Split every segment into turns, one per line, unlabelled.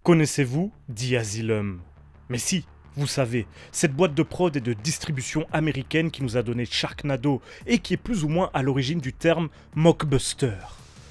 Connaissez-vous The Asylum? Mais si, vous savez, cette boîte de prod et de distribution américaine qui nous a donné Sharknado et qui est plus ou moins à l'origine du terme mockbuster.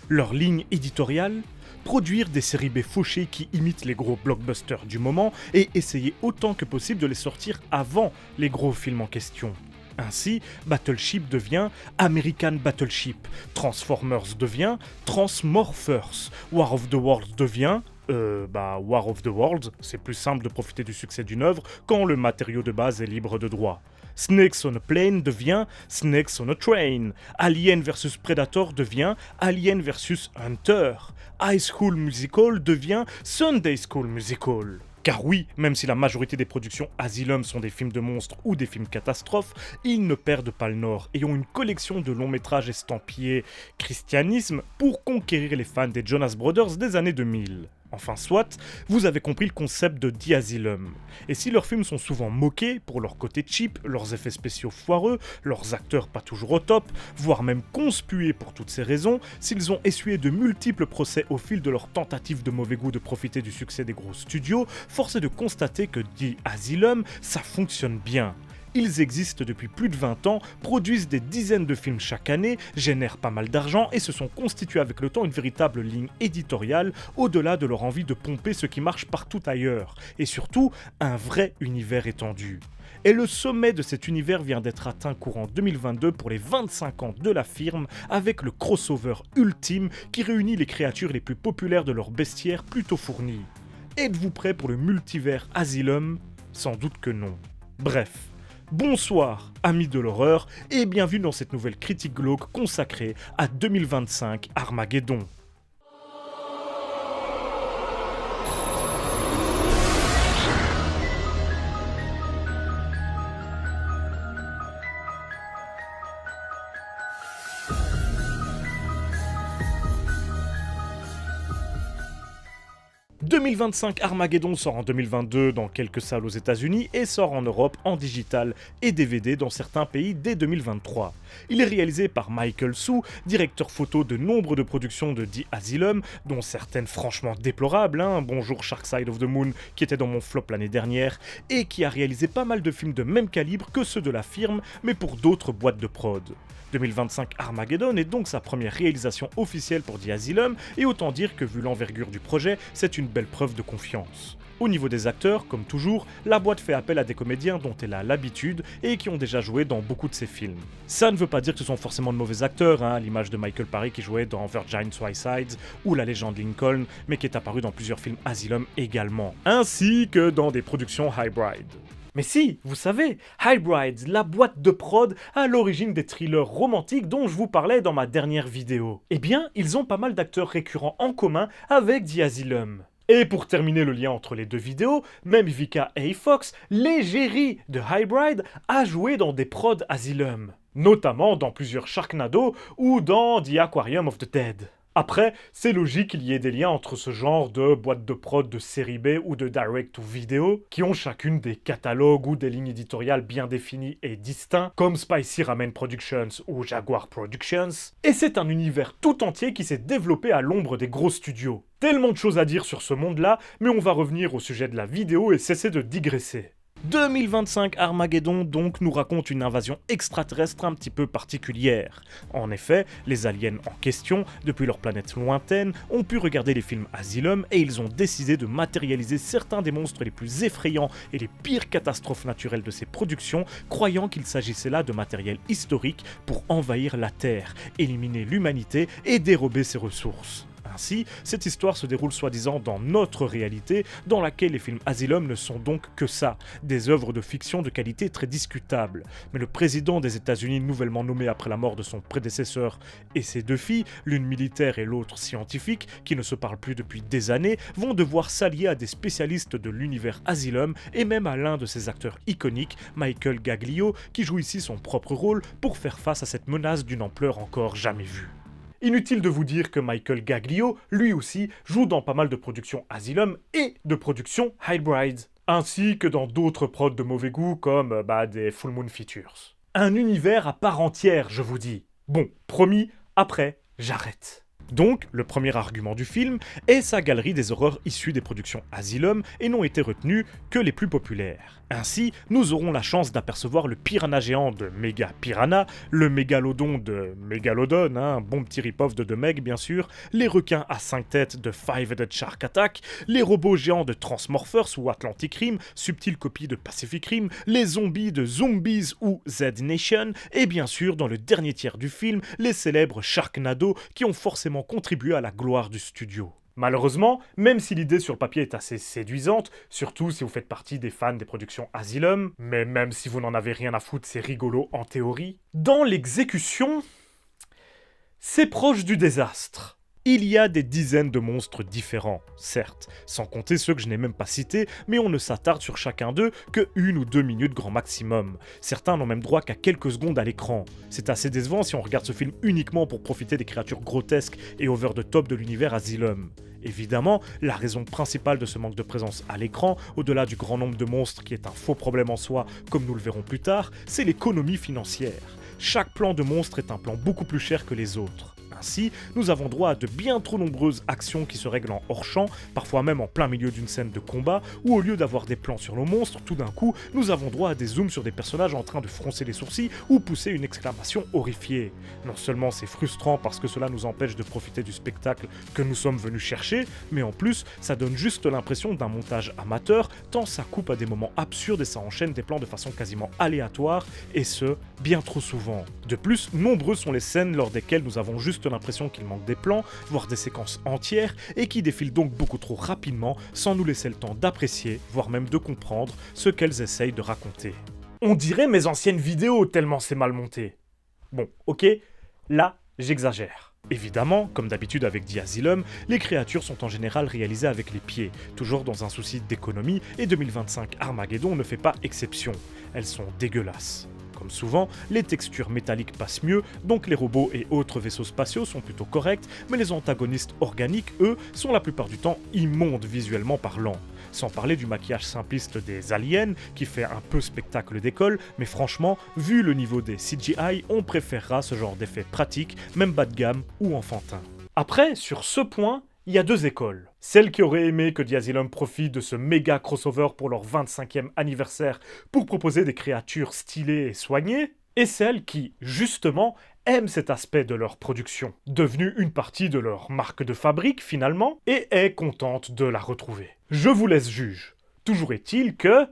Leur ligne éditoriale? Produire des séries B fauchées qui imitent les gros blockbusters du moment et essayer autant que possible de les sortir avant les gros films en question. Ainsi, Battleship devient American Battleship, Transformers devient Transmorphers, War of the Worlds devient War of the Worlds, c'est plus simple de profiter du succès d'une œuvre quand le matériau de base est libre de droit. Snakes on a Plane devient Snakes on a Train. Alien vs Predator devient Alien vs Hunter. High School Musical devient Sunday School Musical. Car oui, même si la majorité des productions Asylum sont des films de monstres ou des films catastrophes, ils ne perdent pas le nord et ont une collection de longs métrages estampillés christianisme pour conquérir les fans des Jonas Brothers des années 2000. Enfin soit, vous avez compris le concept de The Asylum. Et si leurs films sont souvent moqués pour leur côté cheap, leurs effets spéciaux foireux, leurs acteurs pas toujours au top, voire même conspués pour toutes ces raisons, s'ils ont essuyé de multiples procès au fil de leur tentative de mauvais goût de profiter du succès des gros studios, force est de constater que The Asylum, ça fonctionne bien. Ils existent depuis plus de 20 ans, produisent des dizaines de films chaque année, génèrent pas mal d'argent et se sont constitués avec le temps une véritable ligne éditoriale au-delà de leur envie de pomper ce qui marche partout ailleurs, et surtout un vrai univers étendu. Et le sommet de cet univers vient d'être atteint courant 2022 pour les 25 ans de la firme avec le crossover ultime qui réunit les créatures les plus populaires de leur bestiaire plutôt fourni. Êtes-vous prêts pour le multivers Asylum? Sans doute que non. Bref. Bonsoir, amis de l'horreur, et bienvenue dans cette nouvelle critique glauque consacrée à 2025 Armageddon. 2025 Armageddon sort en 2022 dans quelques salles aux États-Unis et sort en Europe en digital et DVD dans certains pays dès 2023. Il est réalisé par Michael Sue, directeur photo de nombre de productions de The Asylum, dont certaines franchement déplorables, bonjour Shark Side of the Moon qui était dans mon flop l'année dernière, et qui a réalisé pas mal de films de même calibre que ceux de la firme, mais pour d'autres boîtes de prod. 2025 Armageddon est donc sa première réalisation officielle pour The Asylum, et autant dire que vu l'envergure du projet, c'est une belle preuve de confiance. Au niveau des acteurs, comme toujours, la boîte fait appel à des comédiens dont elle a l'habitude et qui ont déjà joué dans beaucoup de ses films. Ça ne veut pas dire que ce sont forcément de mauvais acteurs, à l'image de Michael Parry qui jouait dans Virgin Suicides ou La Légende Lincoln, mais qui est apparu dans plusieurs films Asylum également, ainsi que dans des productions Hybrid. Mais si, vous savez, Hybrid, la boîte de prod à l'origine des thrillers romantiques dont je vous parlais dans ma dernière vidéo. Eh bien, ils ont pas mal d'acteurs récurrents en commun avec The Asylum. Et pour terminer le lien entre les deux vidéos, même Vivica A. Fox, l'égérie de Hybrid, a joué dans des prods Asylum, notamment dans plusieurs Sharknado ou dans The Aquarium of the Dead. Après, c'est logique qu'il y ait des liens entre ce genre de boîtes de prod de série B ou de direct-to-video, qui ont chacune des catalogues ou des lignes éditoriales bien définies et distincts, comme Spicy Ramen Productions ou Jaguar Productions, et c'est un univers tout entier qui s'est développé à l'ombre des gros studios. Tellement de choses à dire sur ce monde-là, mais on va revenir au sujet de la vidéo et cesser de digresser. 2025 Armageddon donc nous raconte une invasion extraterrestre un petit peu particulière. En effet, les aliens en question, depuis leur planète lointaine, ont pu regarder les films Asylum et ils ont décidé de matérialiser certains des monstres les plus effrayants et les pires catastrophes naturelles de ces productions, croyant qu'il s'agissait là de matériel historique pour envahir la Terre, éliminer l'humanité et dérober ses ressources. Ainsi, cette histoire se déroule soi-disant dans notre réalité, dans laquelle les films Asylum ne sont donc que ça, des œuvres de fiction de qualité très discutable. Mais le président des États-Unis, nouvellement nommé après la mort de son prédécesseur, et ses deux filles, l'une militaire et l'autre scientifique, qui ne se parlent plus depuis des années, vont devoir s'allier à des spécialistes de l'univers Asylum, et même à l'un de ses acteurs iconiques, Michael Gaglio, qui joue ici son propre rôle pour faire face à cette menace d'une ampleur encore jamais vue. Inutile de vous dire que Michael Gaglio, lui aussi, joue dans pas mal de productions Asylum et de productions Hybrid, ainsi que dans d'autres prods de mauvais goût comme des Full Moon Features. Un univers à part entière, je vous dis. Bon, promis, après, j'arrête. Donc, le premier argument du film est sa galerie des horreurs issues des productions Asylum et n'ont été retenues que les plus populaires. Ainsi, nous aurons la chance d'apercevoir le piranha géant de Mega Piranha, le mégalodon de Megalodon, un bon petit rip-off de The Meg bien sûr, les requins à 5 têtes de Five-Headed Shark Attack, les robots géants de Transmorphers ou Atlantic Rim, subtile copie de Pacific Rim, les zombies de Zombies ou Z Nation, et bien sûr, dans le dernier tiers du film, les célèbres Sharknado qui ont forcément contribué à la gloire du studio. Malheureusement, même si l'idée sur le papier est assez séduisante, surtout si vous faites partie des fans des productions Asylum, mais même si vous n'en avez rien à foutre, c'est rigolo en théorie, dans l'exécution, c'est proche du désastre. Il y a des dizaines de monstres différents, certes, sans compter ceux que je n'ai même pas cités, mais on ne s'attarde sur chacun d'eux que 1 ou 2 minutes grand maximum. Certains n'ont même droit qu'à quelques secondes à l'écran. C'est assez décevant si on regarde ce film uniquement pour profiter des créatures grotesques et over the top de l'univers Asylum. Évidemment, la raison principale de ce manque de présence à l'écran, au-delà du grand nombre de monstres qui est un faux problème en soi, comme nous le verrons plus tard, c'est l'économie financière. Chaque plan de monstre est un plan beaucoup plus cher que les autres. Ainsi, nous avons droit à de bien trop nombreuses actions qui se règlent en hors-champ, parfois même en plein milieu d'une scène de combat, où au lieu d'avoir des plans sur nos monstres, tout d'un coup, nous avons droit à des zooms sur des personnages en train de froncer les sourcils ou pousser une exclamation horrifiée. Non seulement c'est frustrant parce que cela nous empêche de profiter du spectacle que nous sommes venus chercher, mais en plus, ça donne juste l'impression d'un montage amateur, tant ça coupe à des moments absurdes et ça enchaîne des plans de façon quasiment aléatoire, et ce, bien trop souvent. De plus, nombreuses sont les scènes lors desquelles nous avons juste l'impression qu'il manque des plans, voire des séquences entières, et qui défilent donc beaucoup trop rapidement, sans nous laisser le temps d'apprécier, voire même de comprendre, ce qu'elles essayent de raconter. On dirait mes anciennes vidéos tellement c'est mal monté. Bon, ok, là, j'exagère. Évidemment, comme d'habitude avec The Asylum, les créatures sont en général réalisées avec les pieds, toujours dans un souci d'économie, et 2025 Armageddon ne fait pas exception. Elles sont dégueulasses. Comme souvent, les textures métalliques passent mieux, donc les robots et autres vaisseaux spatiaux sont plutôt corrects, mais les antagonistes organiques, eux, sont la plupart du temps immondes visuellement parlant. Sans parler du maquillage simpliste des aliens, qui fait un peu spectacle d'école, mais franchement, vu le niveau des CGI, on préférera ce genre d'effets pratiques, même bas de gamme ou enfantin. Après, sur ce point, il y a 2 écoles. Celle qui aurait aimé que The Asylum profite de ce méga crossover pour leur 25e anniversaire pour proposer des créatures stylées et soignées, et celle qui, justement, aime cet aspect de leur production, devenue une partie de leur marque de fabrique finalement, et est contente de la retrouver. Je vous laisse juge. Toujours est-il que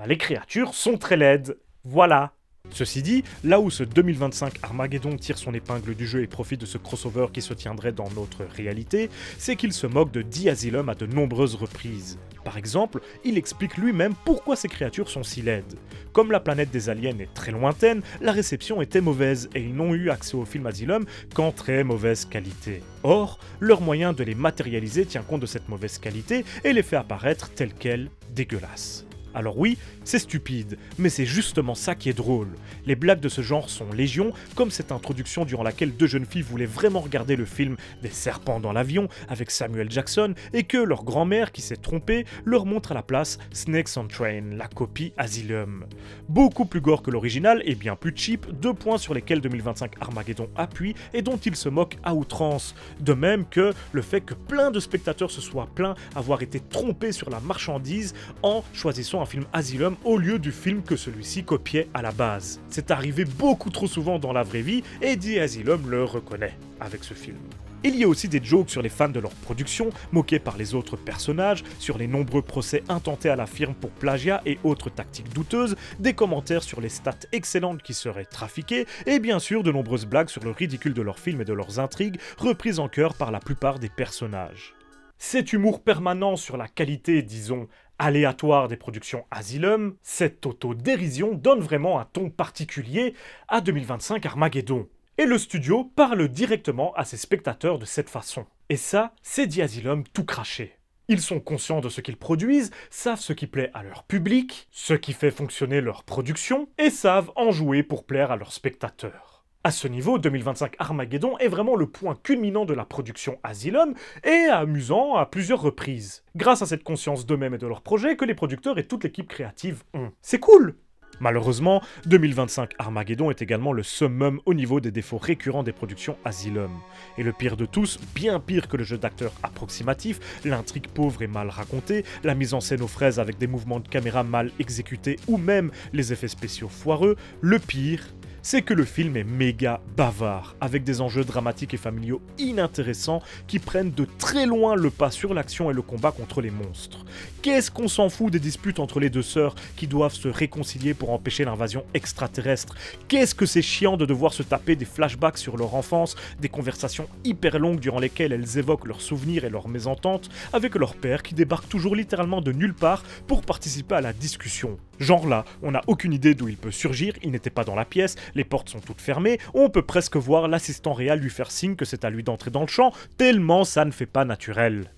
les créatures sont très laides. Voilà. Ceci dit, là où ce 2025 Armageddon tire son épingle du jeu et profite de ce crossover qui se tiendrait dans notre réalité, c'est qu'il se moque de The Asylum à de nombreuses reprises. Par exemple, il explique lui-même pourquoi ces créatures sont si laides. Comme la planète des aliens est très lointaine, la réception était mauvaise et ils n'ont eu accès au film Asylum qu'en très mauvaise qualité. Or, leur moyen de les matérialiser tient compte de cette mauvaise qualité et les fait apparaître tels quels, dégueulasses. Alors oui, c'est stupide, mais c'est justement ça qui est drôle. Les blagues de ce genre sont légion, comme cette introduction durant laquelle 2 jeunes filles voulaient vraiment regarder le film Des serpents dans l'avion avec Samuel Jackson et que leur grand-mère, qui s'est trompée, leur montre à la place Snakes on Train, la copie Asylum. Beaucoup plus gore que l'original et bien plus cheap, 2 points sur lesquels 2025 Armageddon appuie et dont il se moque à outrance. De même que le fait que plein de spectateurs se soient plaints avoir été trompés sur la marchandise en choisissant un film Asylum au lieu du film que celui-ci copiait à la base. C'est arrivé beaucoup trop souvent dans la vraie vie et The Asylum le reconnaît avec ce film. Il y a aussi des jokes sur les fans de leur production, moqués par les autres personnages, sur les nombreux procès intentés à la firme pour plagiat et autres tactiques douteuses, des commentaires sur les stats excellentes qui seraient trafiquées, et bien sûr de nombreuses blagues sur le ridicule de leurs films et de leurs intrigues, reprises en chœur par la plupart des personnages. Cet humour permanent sur la qualité, disons, aléatoire des productions Asylum, cette auto-dérision donne vraiment un ton particulier à 2025 Armageddon. Et le studio parle directement à ses spectateurs de cette façon. Et ça, c'est The Asylum tout craché. Ils sont conscients de ce qu'ils produisent, savent ce qui plaît à leur public, ce qui fait fonctionner leur production, et savent en jouer pour plaire à leurs spectateurs. À ce niveau, 2025 Armageddon est vraiment le point culminant de la production Asylum et amusant à plusieurs reprises. Grâce à cette conscience d'eux-mêmes et de leur projet que les producteurs et toute l'équipe créative ont. C'est cool! Malheureusement, 2025 Armageddon est également le summum au niveau des défauts récurrents des productions Asylum. Et le pire de tous, bien pire que le jeu d'acteur approximatif, l'intrigue pauvre et mal racontée, la mise en scène aux fraises avec des mouvements de caméra mal exécutés ou même les effets spéciaux foireux, le pire, c'est que le film est méga bavard, avec des enjeux dramatiques et familiaux inintéressants qui prennent de très loin le pas sur l'action et le combat contre les monstres. Qu'est-ce qu'on s'en fout des disputes entre les deux sœurs qui doivent se réconcilier pour empêcher l'invasion extraterrestre? Qu'est-ce que c'est chiant de devoir se taper des flashbacks sur leur enfance, des conversations hyper longues durant lesquelles elles évoquent leurs souvenirs et leurs mésententes, avec leur père qui débarque toujours littéralement de nulle part pour participer à la discussion. Genre là, on n'a aucune idée d'où il peut surgir, il n'était pas dans la pièce, les portes sont toutes fermées, on peut presque voir l'assistant réel lui faire signe que c'est à lui d'entrer dans le champ, tellement ça ne fait pas naturel.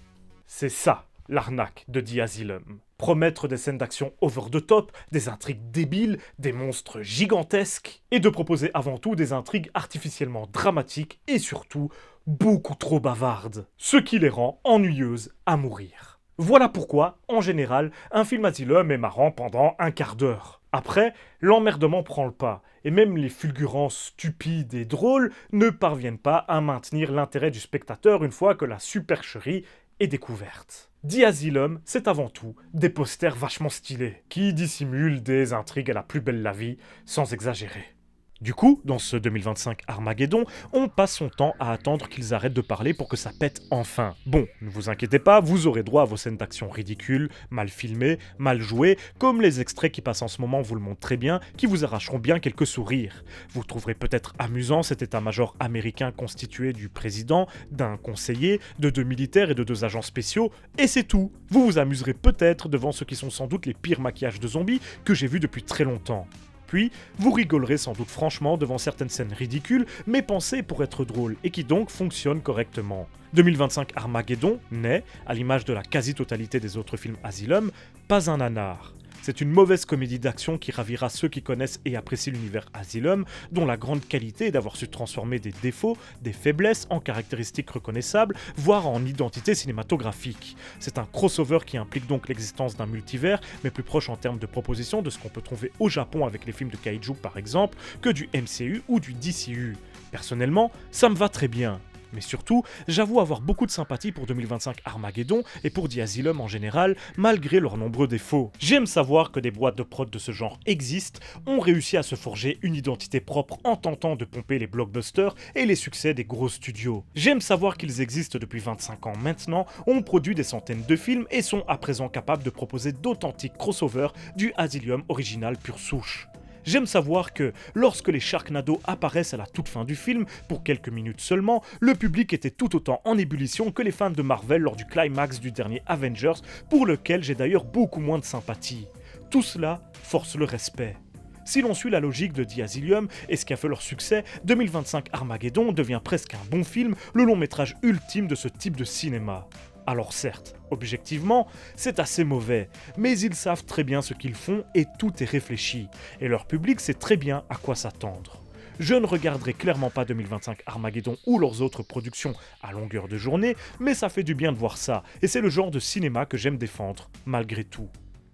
C'est ça, l'arnaque de The Asylum. Promettre des scènes d'action over the top, des intrigues débiles, des monstres gigantesques, et de proposer avant tout des intrigues artificiellement dramatiques et surtout beaucoup trop bavardes, ce qui les rend ennuyeuses à mourir. Voilà pourquoi, en général, un film Asylum est marrant pendant un quart d'heure. Après, l'emmerdement prend le pas, et même les fulgurances stupides et drôles ne parviennent pas à maintenir l'intérêt du spectateur une fois que la supercherie est découverte. The Asylum, c'est avant tout des posters vachement stylés, qui dissimulent des intrigues à la plus belle la vie, sans exagérer. Du coup, dans ce 2025 Armageddon, on passe son temps à attendre qu'ils arrêtent de parler pour que ça pète enfin. Bon, ne vous inquiétez pas, vous aurez droit à vos scènes d'action ridicules, mal filmées, mal jouées, comme les extraits qui passent en ce moment vous le montrent très bien, qui vous arracheront bien quelques sourires. Vous trouverez peut-être amusant cet état-major américain constitué du président, d'un conseiller, de 2 militaires et de 2 agents spéciaux, et c'est tout. Vous vous amuserez peut-être devant ce qui sont sans doute les pires maquillages de zombies que j'ai vus depuis très longtemps. Puis, vous rigolerez sans doute franchement devant certaines scènes ridicules, mais pensées pour être drôles, et qui donc fonctionnent correctement. 2025 Armageddon n'est, à l'image de la quasi-totalité des autres films Asylum, pas un nanar. C'est une mauvaise comédie d'action qui ravira ceux qui connaissent et apprécient l'univers Asylum, dont la grande qualité est d'avoir su transformer des défauts, des faiblesses en caractéristiques reconnaissables, voire en identité cinématographique. C'est un crossover qui implique donc l'existence d'un multivers, mais plus proche en termes de proposition de ce qu'on peut trouver au Japon avec les films de kaiju par exemple, que du MCU ou du DCU. Personnellement, ça me va très bien. Mais surtout, j'avoue avoir beaucoup de sympathie pour 2025 Armageddon et pour The Asylum en général, malgré leurs nombreux défauts. J'aime savoir que des boîtes de prod de ce genre existent, ont réussi à se forger une identité propre en tentant de pomper les blockbusters et les succès des gros studios. J'aime savoir qu'ils existent depuis 25 ans maintenant, ont produit des centaines de films et sont à présent capables de proposer d'authentiques crossovers du Asylum original pure souche. J'aime savoir que, lorsque les Sharknado apparaissent à la toute fin du film, pour quelques minutes seulement, le public était tout autant en ébullition que les fans de Marvel lors du climax du dernier Avengers, pour lequel j'ai d'ailleurs beaucoup moins de sympathie. Tout cela force le respect. Si l'on suit la logique de The Asylum et ce qui a fait leur succès, 2025 Armageddon devient presque un bon film, le long métrage ultime de ce type de cinéma. Alors certes, objectivement, c'est assez mauvais, mais ils savent très bien ce qu'ils font et tout est réfléchi, et leur public sait très bien à quoi s'attendre. Je ne regarderai clairement pas 2025 Armageddon ou leurs autres productions à longueur de journée, mais ça fait du bien de voir ça, et c'est le genre de cinéma que j'aime défendre, malgré tout.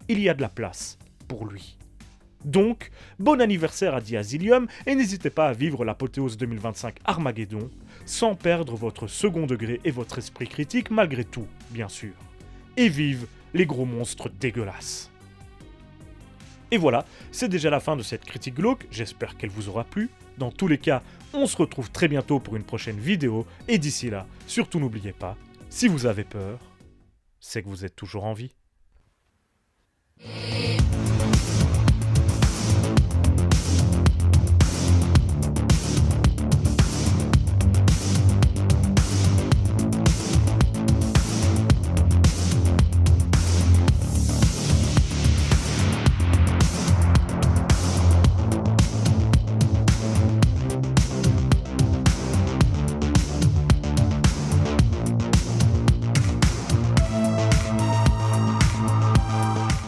Il y a de la place pour lui. Donc, bon anniversaire à The Asylum et n'hésitez pas à vivre l'apothéose 2025 Armageddon sans perdre votre second degré et votre esprit critique malgré tout, bien sûr. Et vive les gros monstres dégueulasses. Et voilà, c'est déjà la fin de cette critique glauque, j'espère qu'elle vous aura plu. Dans tous les cas, on se retrouve très bientôt pour une prochaine vidéo, et d'ici là, surtout n'oubliez pas, si vous avez peur, c'est que vous êtes toujours en vie.